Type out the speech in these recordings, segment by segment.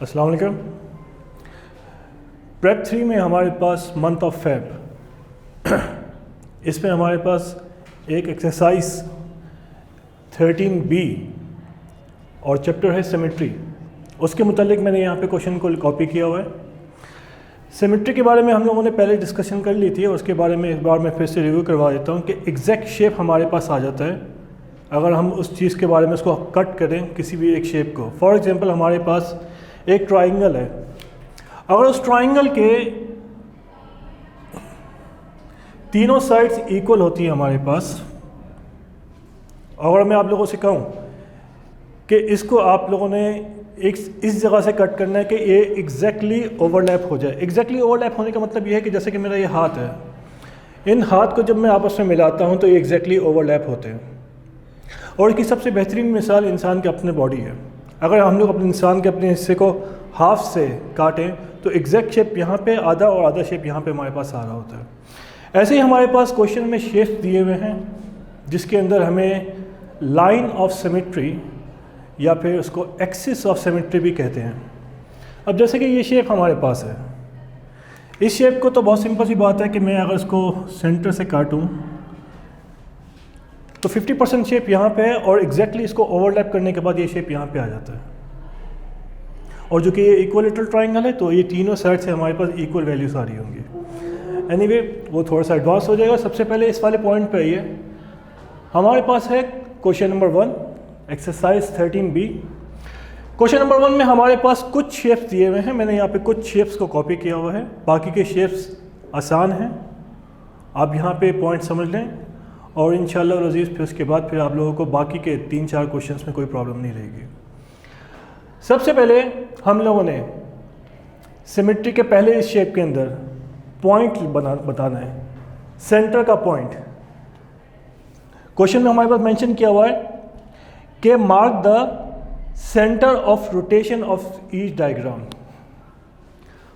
अस्सलाम वालेकुम। प्रेप 3 में हमारे पास मंथ ऑफ फेब, इसमें हमारे पास एक एक्सरसाइज 13B और चैप्टर है सिमेट्री। उसके मुतालिक मैंने यहाँ पे क्वेश्चन को कॉपी किया हुआ है। सिमेट्री के बारे में हम लोगों ने पहले डिस्कशन कर ली थी और उसके बारे में एक बार मैं फिर से रिव्यू करवा देता हूँ कि एग्जैक्ट शेप हमारे पास आ जाता है अगर हम उस चीज़ के बारे में उसको कट करें किसी भी एक शेप को। फॉर एग्जांपल हमारे पास एक ट्राइंगल है, अगर उस ट्राइंगल के तीनों साइड्स इक्वल होती हैं हमारे पास, अगर मैं आप लोगों से कहूँ कि इसको आप लोगों ने इस जगह से कट करना है कि ये एग्जैक्टली ओवरलैप हो जाए। एग्जैक्टली ओवरलैप होने का मतलब ये है कि जैसे कि मेरा ये हाथ है, इन हाथ को जब मैं आपस में मिलाता हूँ तो ये एग्जैक्टली ओवरलैप होते हैं। और इसकी सबसे बेहतरीन मिसाल इंसान के अपने बॉडी है। अगर हम लोग अपने इंसान के अपने हिस्से को हाफ से काटें तो एग्जैक्ट शेप यहाँ पे आधा और आधा शेप यहाँ पे हमारे पास आ रहा होता है। ऐसे ही हमारे पास क्वेश्चन में शेप्स दिए हुए हैं जिसके अंदर हमें लाइन ऑफ सिमेट्री या फिर उसको एक्सिस ऑफ सिमेट्री भी कहते हैं। अब जैसे कि ये शेप हमारे पास है, इस शेप को तो बहुत सिंपल सी बात है कि मैं अगर इसको सेंटर से काटूं तो 50% शेप यहाँ पे है और एग्जैक्टली इसको ओवरलैप करने के बाद ये शेप यहाँ पे आ जाता है। और जो कि ये इक्विलेटरल ट्राइंगल है तो ये तीनों साइड से हमारे पास इक्वल वैल्यूज आ रही होंगी। एनीवे वो थोड़ा सा एडवांस हो जाएगा। सबसे पहले इस वाले पॉइंट पे आइए, हमारे पास है question number 1 exercise 13B। Question number 1 में हमारे पास कुछ शेप्स दिए हुए हैं। मैंने यहाँ पे कुछ शेप्स को कॉपी किया हुआ है, बाकी के शेप्स आसान हैं, आप यहाँ पे पॉइंट समझ लें और इंशाल्लाह रज़ीज़ फिर उसके बाद फिर आप लोगों को बाकी के 3-4 क्वेश्चंस में कोई प्रॉब्लम नहीं रहेगी। सबसे पहले हम लोगों ने सिमेट्री के पहले इस शेप के अंदर पॉइंट बताना है, सेंटर का पॉइंट। क्वेश्चन में हमारे पास मेंशन किया हुआ है कि mark the centre of rotation of each diagram.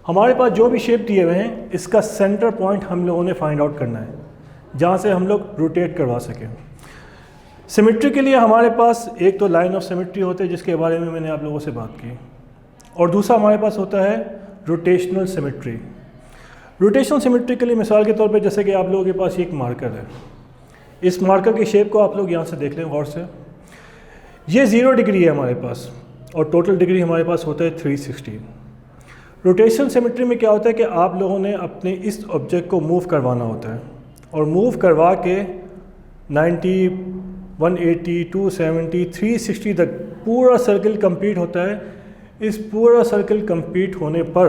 हमारे पास जो भी शेप दिए हुए हैं इसका सेंटर पॉइंट हम लोगों ने फाइंड आउट करना है जहाँ से हम लोग रोटेट करवा सकें। सिमेट्री के लिए हमारे पास एक तो लाइन ऑफ सिमेट्री होते हैं जिसके बारे में मैंने आप लोगों से बात की, और दूसरा हमारे पास होता है रोटेशनल सिमेट्री। रोटेशनल सिमेट्री के लिए मिसाल के तौर पे जैसे कि आप लोगों के पास एक मार्कर है, इस मार्कर की शेप को आप लोग यहाँ से देख लें गौर से। ये 0 डिग्री है हमारे पास और टोटल डिग्री हमारे पास होता है 360। रोटेशनल सिमेट्री में क्या होता है कि आप लोगों ने अपने इस ऑब्जेक्ट को मूव करवाना होता है और मूव करवा के 90, 180, 270, 360 तक पूरा सर्कल कंप्लीट होता है। इस पूरा सर्कल कंप्लीट होने पर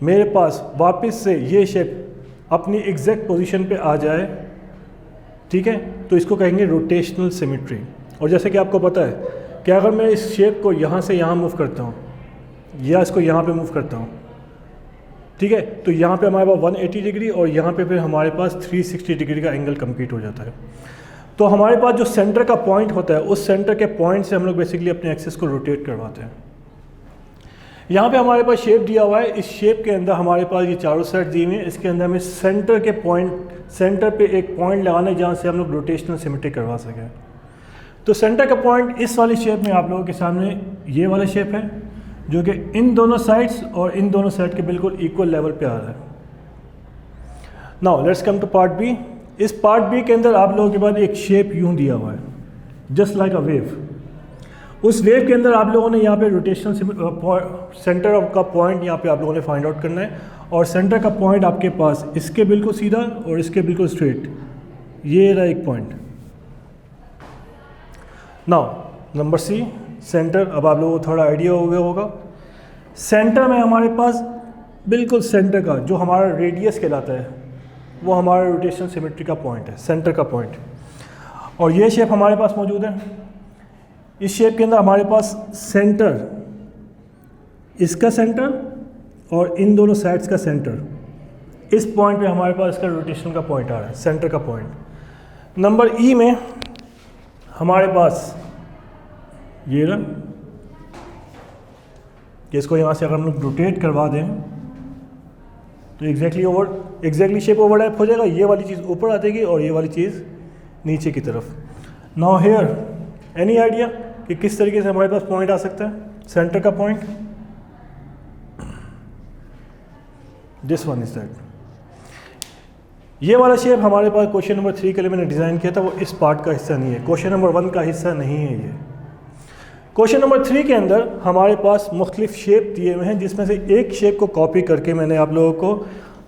मेरे पास वापस से ये शेप अपनी एग्जैक्ट पोजीशन पे आ जाए, ठीक है, तो इसको कहेंगे रोटेशनल सिमेट्री। और जैसे कि आपको पता है कि अगर मैं इस शेप को यहाँ से यहाँ मूव करता हूँ या इसको यहाँ पे मूव करता हूँ, ठीक है, तो यहाँ पे हमारे पास 180 डिग्री और यहाँ पे फिर हमारे पास 360 डिग्री का एंगल कंप्लीट हो जाता है। तो हमारे पास जो सेंटर का पॉइंट होता है उस सेंटर के पॉइंट से हम लोग बेसिकली अपने एक्सिस को रोटेट करवाते हैं। यहाँ पे हमारे पास शेप दिया हुआ है, इस शेप के अंदर हमारे पास ये चारों साइड दी हुई है। इसके अंदर हमें सेंटर के पॉइंट, सेंटर पे एक पॉइंट लगाना है जहाँ से हम लोग रोटेशनल सिमेट्री करवा सकें। तो सेंटर का पॉइंट इस वाली शेप में आप लोगों के सामने ये वाला शेप है जो कि इन दोनों साइड्स और इन दोनों साइड के बिल्कुल इक्वल लेवल पे आ रहा है। Now let's come to part B. इस पार्ट बी के अंदर आप लोगों के पास एक शेप यूं दिया हुआ है, जस्ट लाइक अ वेव। उस वेव के अंदर आप लोगों ने यहाँ पे रोटेशनल सेंटर का पॉइंट यहाँ पे आप लोगों ने फाइंड आउट करना है और सेंटर का पॉइंट आपके पास इसके बिल्कुल सीधा और इसके बिल्कुल स्ट्रेट, ये रहा एक point. Now number C, centre. अब आप लोगों को थोड़ा आइडिया हो गया होगा। सेंटर में हमारे पास बिल्कुल सेंटर का जो हमारा रेडियस कहलाता है वो हमारा रोटेशनल सिमेट्री का पॉइंट है, सेंटर का पॉइंट। और ये शेप हमारे पास मौजूद है। इस शेप के अंदर हमारे पास सेंटर, इसका सेंटर और इन दोनों साइड्स का सेंटर, इस पॉइंट पे हमारे पास इसका रोटेशन का पॉइंट आ रहा है, सेंटर का पॉइंट। नंबर ई में हमारे पास ये रहा, कि इसको यहाँ से अगर हम लोग रोटेट करवा दें तो एग्जैक्टली शेप ओवरलैप हो जाएगा। ये वाली चीज़ ऊपर आ जाएगी और ये वाली चीज़ नीचे की तरफ। नाउ हियर एनी आइडिया कि किस तरीके से हमारे पास पॉइंट आ सकता है, सेंटर का point? This one is that. ये वाला शेप हमारे पास क्वेश्चन नंबर 3 के लिए मैंने डिज़ाइन किया था, वो इस पार्ट का हिस्सा नहीं है, क्वेश्चन नंबर 1 का हिस्सा नहीं है ये। क्वेश्चन नंबर 3 के अंदर हमारे पास मुख्तलिफ शेप दिए हुए हैं, जिसमें से एक शेप को कॉपी करके मैंने आप लोगों को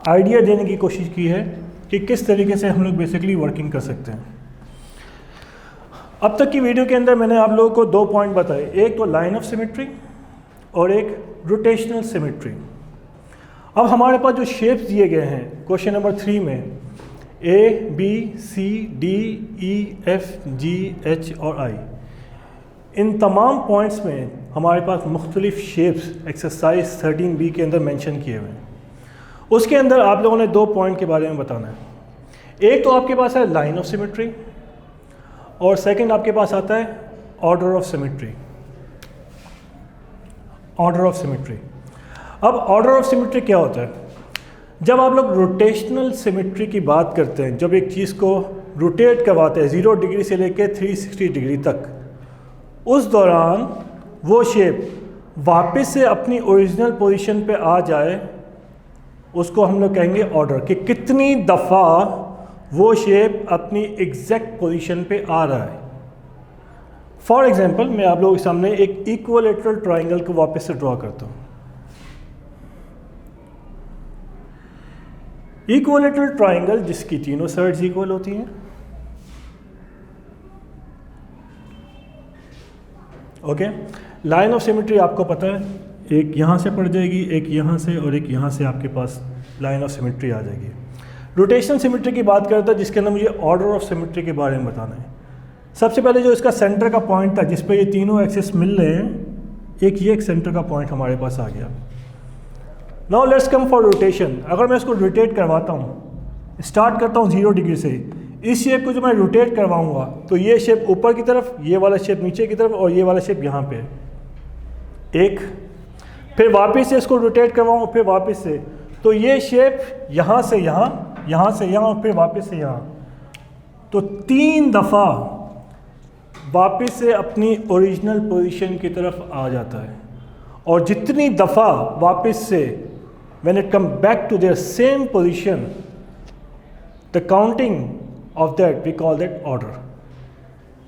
आइडिया देने की कोशिश की है कि किस तरीके से हम लोग बेसिकली वर्किंग कर सकते हैं। अब तक की वीडियो के अंदर मैंने आप लोगों को 2 पॉइंट बताए, एक तो लाइन ऑफ सिमेट्री और एक रोटेशनल सिमेट्री। अब हमारे पास जो शेप्स दिए गए हैं क्वेश्चन नंबर 3 में A, B, C, D, E, F, G, H और I, इन तमाम पॉइंट्स में हमारे पास मुख्तलिफ शेप्स एक्सरसाइज 13B के अंदर मेंशन किए हुए हैं। उसके अंदर आप लोगों ने 2 पॉइंट के बारे में बताना है। एक तो आपके पास है लाइन ऑफ सिमेट्री और सेकंड आपके पास आता है order of symmetry. Order of symmetry, अब ऑर्डर ऑफ सिमेट्री क्या होता है? जब आप लोग रोटेशनल सिमेट्री की बात करते हैं, जब एक चीज़ को रोटेट करवाते हैं 0 डिग्री से लेकर 360 डिग्री तक, उस दौरान वो शेप वापस से अपनी ओरिजिनल पोजीशन पे आ जाए, उसको हम लोग कहेंगे ऑर्डर, कि कितनी दफ़ा वो शेप अपनी एग्जैक्ट पोजीशन पे आ रहा है। फॉर एग्जांपल मैं आप लोगों के सामने एक इक्विलैटरल ट्रायंगल को वापस से ड्रॉ करता हूँ। इक्विलैटरल ट्रायंगल जिसकी तीनों साइड्स इक्वल होती हैं, ओके। लाइन ऑफ सिमेट्री आपको पता है, एक यहाँ से पड़ जाएगी, एक यहाँ से और एक यहाँ से आपके पास लाइन ऑफ सिमेट्री आ जाएगी। रोटेशनल सिमेट्री की बात करता है जिसके अंदर मुझे ऑर्डर ऑफ सिमेट्री के बारे में बताना है। सबसे पहले जो इसका सेंटर का पॉइंट था जिस पे ये तीनों एक्सिस मिल रहे हैं, एक सेंटर का पॉइंट हमारे पास आ गया। Now let's come for rotation. अगर मैं इसको रोटेट करवाता हूँ, स्टार्ट करता हूँ 0 डिग्री से, इस शेप को जो मैं रोटेट करवाऊँगा तो ये शेप ऊपर की तरफ, ये वाला शेप नीचे की तरफ और ये वाला शेप यहाँ पे एक, फिर वापस से इसको रोटेट करवाऊँ, फिर वापस से, तो ये शेप यहाँ से यहाँ, यहाँ से यहाँ और फिर वापस से यहाँ, तो 3 दफ़ा वापस से अपनी ओरिजिनल पोजीशन की तरफ आ जाता है। और जितनी दफ़ा वापस से when it come back to their same position, the counting of that we call that order.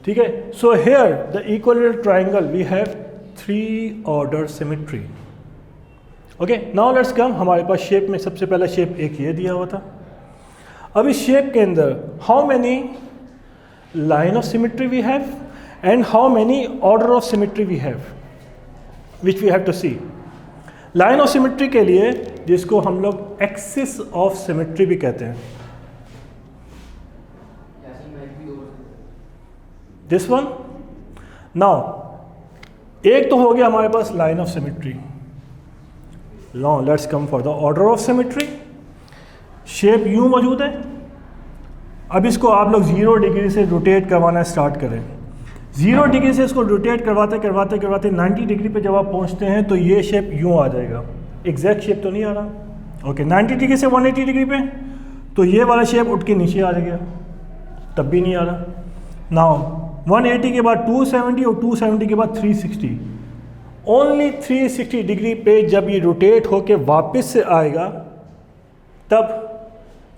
ठीक है, so here the equilateral triangle we have 3 order symmetry. Okay, now let's come, हमारे पास शेप में सबसे पहला शेप एक ये दिया हुआ था। अब इस शेप के अंदर how many line of symmetry we have and how many order of symmetry we have, which we have to see. Line of symmetry के लिए, जिसको हम लोग एक्सिस ऑफ सिमेट्री भी कहते हैं, दिस वन। नाउ एक तो हो गया हमारे पास line of symmetry. Now let's come for the order of symmetry. Shape यूं मौजूद है, अब इसको आप लोग 0 डिग्री से रोटेट करवाना स्टार्ट करें। 0 डिग्री से इसको रोटेट करवाते करवाते करवाते 90 डिग्री पे जब आप पहुंचते हैं तो ये शेप यूं आ जाएगा। एग्जैक्ट शेप तो नहीं आ रहा, ओके। 90 डिग्री से 180 डिग्री पे तो ये वाला शेप उठ के नीचे आ गया, तब भी नहीं आ रहा। नाउ 180 के बाद 270 और 270 के बाद 360, ओनली 360 डिग्री पे जब ये रोटेट होके वापस से आएगा तब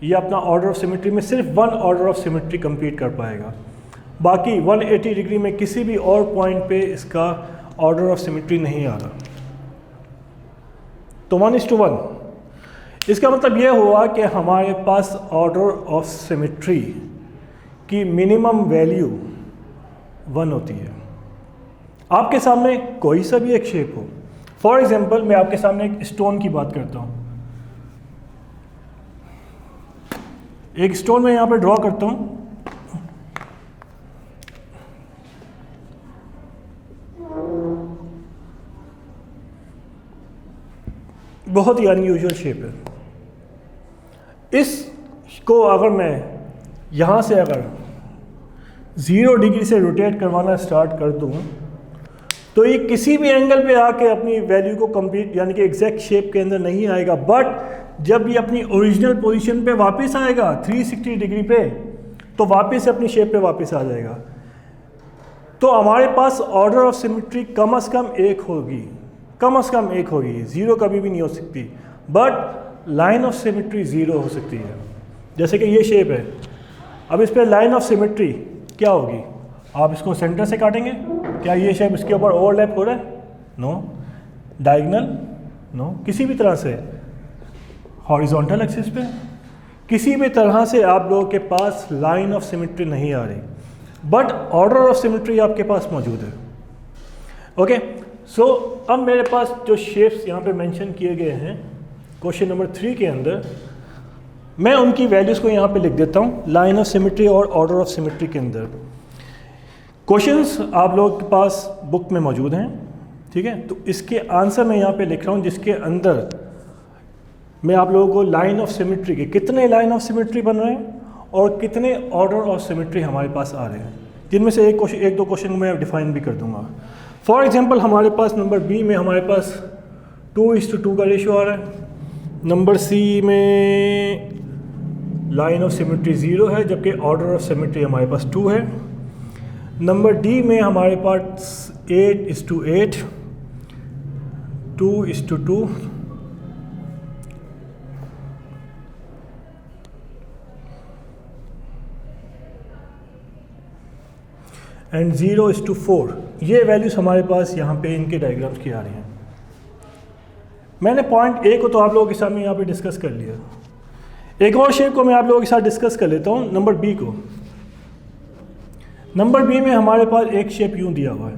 ये अपना ऑर्डर ऑफ सिमेट्री में सिर्फ 1 ऑर्डर ऑफ सिमेट्री कंप्लीट कर पाएगा। बाकी 180 डिग्री में किसी भी और पॉइंट पे इसका ऑर्डर ऑफ सिमेट्री नहीं आ रहा। तो 1:1, इसका मतलब ये हुआ कि हमारे पास ऑर्डर ऑफ सिमेट्री की मिनिमम वैल्यू 1 होती है। आपके सामने कोई सा भी एक शेप हो, फॉर एग्जांपल मैं आपके सामने एक स्टोन की बात करता हूँ। एक स्टोन मैं यहाँ पे ड्रॉ करता हूँ, बहुत ही अनयूजुअल शेप है। इसको अगर मैं यहाँ से अगर 0 डिग्री से रोटेट करवाना स्टार्ट कर दूँ तो ये किसी भी एंगल पे आके अपनी वैल्यू को कंप्लीट यानी कि एग्जैक्ट शेप के अंदर नहीं आएगा, बट जब ये अपनी ओरिजिनल पोजीशन पे वापस आएगा 360 डिग्री पे तो वापस अपनी शेप पे वापस आ जाएगा। तो हमारे पास ऑर्डर ऑफ सिमेट्री कम से कम एक होगी, 0 कभी भी नहीं हो सकती। But line of symmetry zero हो सकती है। जैसे कि ये शेप है, अब इस पर लाइन ऑफ सिमेट्री क्या होगी? आप इसको सेंटर से काटेंगे, क्या ये शेप इसके ऊपर ओवरलैप हो रहा है? नो। डायगोनल? नो। किसी भी तरह से हॉरिजॉन्टल एक्सिस पे किसी भी तरह से आप लोगों के पास लाइन ऑफ सिमेट्री नहीं आ रही, बट ऑर्डर ऑफ सिमेट्री आपके पास मौजूद है। ओके, सो अब मेरे पास जो शेप्स यहाँ पे मेंशन किए गए हैं क्वेश्चन नंबर 3 के अंदर, मैं उनकी वैल्यूज़ को यहाँ पे लिख देता हूँ लाइन ऑफ सिमेट्री और ऑर्डर ऑफ सिमेट्री के अंदर। क्वेश्चंस आप लोगों के पास बुक में मौजूद हैं, ठीक है? तो इसके आंसर मैं यहाँ पे लिख रहा हूँ, जिसके अंदर मैं आप लोगों को लाइन ऑफ सिमेट्री के कितने लाइन ऑफ सिमेट्री बन रहे हैं और कितने ऑर्डर ऑफ सिमेट्री हमारे पास आ रहे हैं, जिनमें से एक दो क्वेश्चन मैं डिफाइन भी कर दूंगा। फॉर एग्जांपल हमारे पास नंबर बी में हमारे पास 2:2 का रेशियो आ रहा है, नंबर सी में लाइन ऑफ सिमेट्री 0 है जबकि ऑर्डर ऑफ सिमेट्री हमारे पास 2 है, नंबर डी में हमारे पास 8:8, 2:2 एंड 0:4। ये वैल्यूज़ हमारे पास यहाँ पे इनके डायग्राम्स की आ रही हैं। मैंने पॉइंट ए को तो आप लोगों के सामने यहाँ पे डिस्कस कर लिया। एक और शेप को मैं आप लोगों के साथ डिस्कस कर लेता हूँ, नंबर बी को। नंबर बी में हमारे पास एक शेप यूँ दिया हुआ है,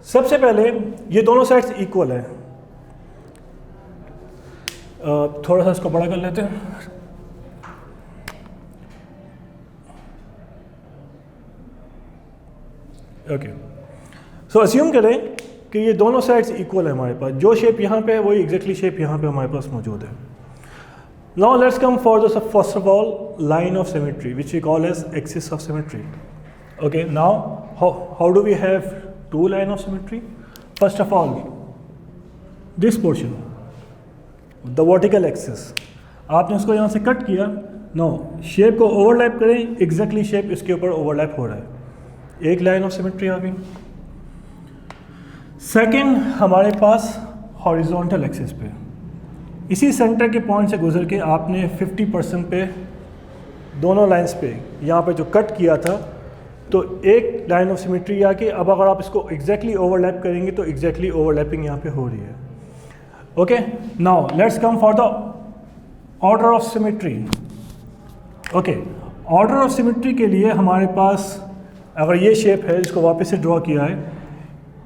सबसे पहले ये दोनों साइड्स इक्वल है। थोड़ा सा इसको बड़ा कर लेते हैं। ओके, सो अस्यूम करें कि ये दोनों साइड्स इक्वल है हमारे पास। जो शेप यहाँ पे है वही एग्जैक्टली शेप यहाँ पे हमारे पास मौजूद है। Now let's come for the first of all line of symmetry which we call as axis of symmetry. Okay, now how do we have to line of symmetry? First of all this portion, the vertical axis, आपने उसको यहाँ से cut किया। No, shape को overlap करें, exactly shape इसके ऊपर overlap हो रहा है, एक लाइन ऑफ सिमेट्री आ गई। सेकेंड, हमारे पास हॉरिजॉन्टल एक्सिस पे इसी सेंटर के पॉइंट से गुजर के आपने 50% पे दोनों लाइंस पे यहाँ पे जो कट किया था, तो एक लाइन ऑफ सिमेट्री आके अब अगर आप इसको एग्जैक्टली ओवरलैप करेंगे तो एग्जैक्टली ओवरलैपिंग यहाँ पे हो रही है। Okay, now let's come for the order of symmetry. Okay, order of symmetry के लिए हमारे पास अगर ये शेप है, इसको वापस से ड्रॉ किया है।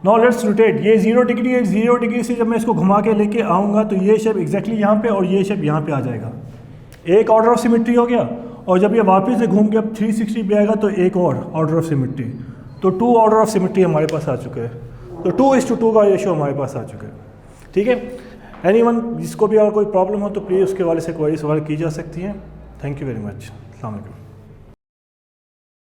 नाउ लेट्स रोटेट, ये 0 डिग्री है, 0 डिग्री से जब मैं इसको घुमा के लेके आऊँगा तो ये शेप एग्जैक्टली यहाँ पे और ये शेप यहाँ पे आ जाएगा। एक ऑर्डर ऑफ सिमेट्री हो गया, और जब ये वापस से घूम के अब 360 पे आएगा तो एक और ऑर्डर ऑफ सिमेट्री, तो 2 ऑर्डर ऑफ सिमेट्री हमारे पास आ चुके हैं। तो 2:2 का रेशियो हमारे पास आ चुका है। ठीक है, एनीवन जिसको भी अगर कोई प्रॉब्लम हो तो प्लीज़ उसके वाले से कोई सवाल की जा सकती है। Thank you very much. अस्सलाम वालेकुम।